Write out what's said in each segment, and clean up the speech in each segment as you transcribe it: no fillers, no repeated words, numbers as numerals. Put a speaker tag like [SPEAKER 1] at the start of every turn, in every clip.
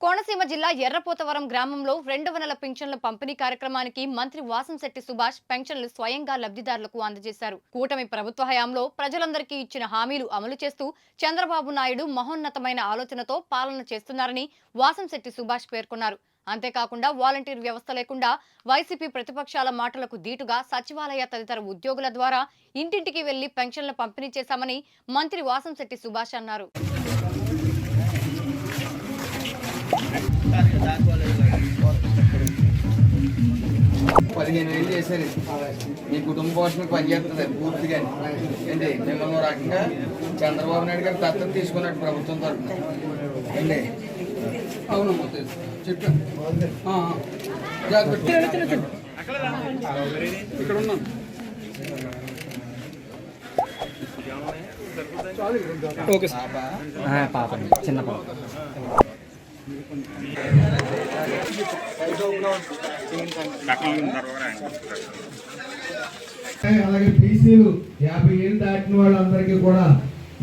[SPEAKER 1] కోనసీమ జిల్లా ఎర్రపోతవరం గ్రామంలో 200 పింఛన్ల పంపిణీ కార్యక్రమానికి మంత్రి వాసంశెట్టి సుభాష్ పెన్షన్లు స్వయంగా లబ్ధిదారులకు అందజేశారు. కూటమి ప్రభుత్వ హయాంలో ప్రజలందరికీ ఇచ్చిన హామీలు అమలు చేస్తూ చంద్రబాబు నాయుడు మహోన్నతమైన ఆలోచనతో పాలన చేస్తున్నారని వాసంశెట్టి సుభాష్ పేర్కొన్నారు. అంతేకాకుండా వాలంటీర్ వ్యవస్థ లేకుండా వైసీపీ ప్రతిపక్షాల మాటలకు దీటుగా సచివాలయ తదితర ఉద్యోగుల ద్వారా ఇంటింటికి వెళ్లి పెన్షన్ల పంపిణీ చేశామని మంత్రి వాసంశెట్టి సుభాష్ అన్నారు.
[SPEAKER 2] 15,000 చేశారు. మీ కుటుంబ పోషణకు పనిచేస్తుంది పూర్తిగా ఏంటి మిమ్మల్ని రకంగా చంద్రబాబు నాయుడు గారు దత్తత తీసుకున్నట్టు ప్రభుత్వం తరఫున అండి. అవును చెప్పాను ఇక్కడ ఉన్నాను. ఓకే
[SPEAKER 3] పాప చిన్న పాప
[SPEAKER 4] అలాగే బీసీలు 50 ఏళ్ళు దాటిన వాళ్ళందరికీ కూడా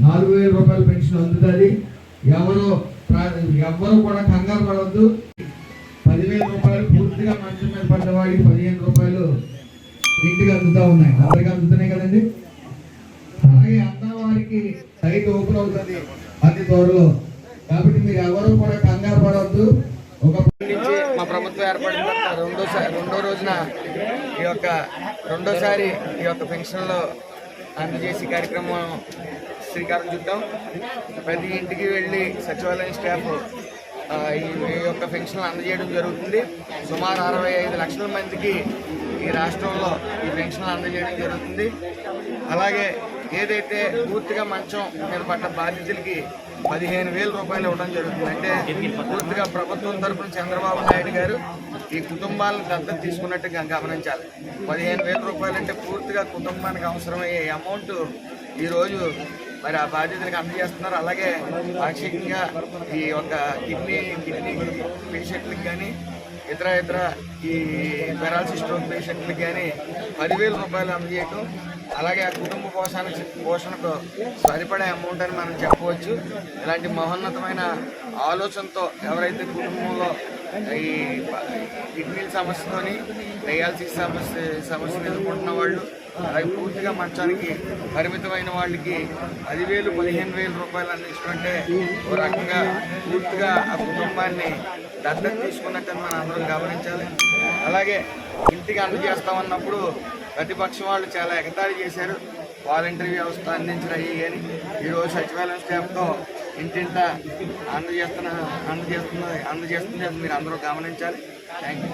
[SPEAKER 4] 4,000 రూపాయల పెన్షన్ అందుతుంది. ఎవరు కూడా కంగారు పడవద్దు. 10,000 రూపాయలు పూర్తిగా మంచం మీద పడ్డవాడికి 15 రూపాయలు ఇంటికి అందుతూ ఉన్నాయి. అందరికీ అందుతున్నాయి కదండి. అలాగే అన్నవారికి సైట్ ఓపెన్ అవుతుంది అతి త్వరలో. కాబట్టి మీరు ఎవరు కూడా కంగారు పడవద్దు.
[SPEAKER 2] మా ప్రభుత్వం ఏర్పడిన రెండో రోజున రెండోసారి ఈ యొక్క పెన్షన్లో అందజేసే కార్యక్రమం శ్రీకారం చుట్టాం. ప్రతి ఇంటికి వెళ్ళి సచివాలయం స్టాఫ్ ఈ యొక్క పెన్షన్లు అందజేయడం జరుగుతుంది. సుమారు 65 లక్షల మందికి ఈ రాష్ట్రంలో ఈ పెన్షన్లు అందజేయడం జరుగుతుంది. అలాగే ఏదైతే పూర్తిగా మంచం మీద పడ్డ బాధితులకి 15,000 రూపాయలు ఇవ్వడం జరుగుతుంది. అంటే పూర్తిగా ప్రభుత్వం తరఫున చంద్రబాబు నాయుడు గారు ఈ కుటుంబాలను దత్తత తీసుకున్నట్టుగా గమనించాలి. 15,000 రూపాయలు అంటే పూర్తిగా కుటుంబానికి అవసరమయ్యే అమౌంట్ ఈరోజు మరి ఆ బాధ్యతలకు అందజేస్తున్నారు. అలాగే పాక్షికంగా ఈ యొక్క కిడ్నీ పేషెంట్లకు కానీ ఇతర ఈ పెరాలసిస్ స్ట్రోక్ పేషెంట్లకు కానీ 10,000 రూపాయలు అందజేయటం, అలాగే ఆ కుటుంబ పోషణకు సరిపడే అమౌంట్ అని మనం చెప్పవచ్చు. ఇలాంటి మహోన్నతమైన ఆలోచనతో ఎవరైతే కుటుంబంలో ఈ కిడ్నీల సమస్యతోని డయాలసిస్ సమస్యను ఎదుర్కొంటున్న వాళ్ళు, అలాగే పూర్తిగా మంచానికి పరిమితమైన వాళ్ళకి 10,000 15,000 రూపాయలు అందించుకుంటే ఒక రకంగా పూర్తిగా ఆ కుటుంబాన్ని దత్తత తీసుకున్నట్టు మనం అందరం గమనించాలి. అలాగే ఇంటికి అందజేస్తామన్నప్పుడు ప్రతిపక్షం వాళ్ళు చాలా ఎగతాళి చేశారు. వాలంటరీ వ్యవస్థ అందించడం అని ఈరోజు సచివాలయం స్టాఫ్తో ఇంటింటా అందజేస్తుంది. మీరు అందరూ గమనించాలి. Thank you.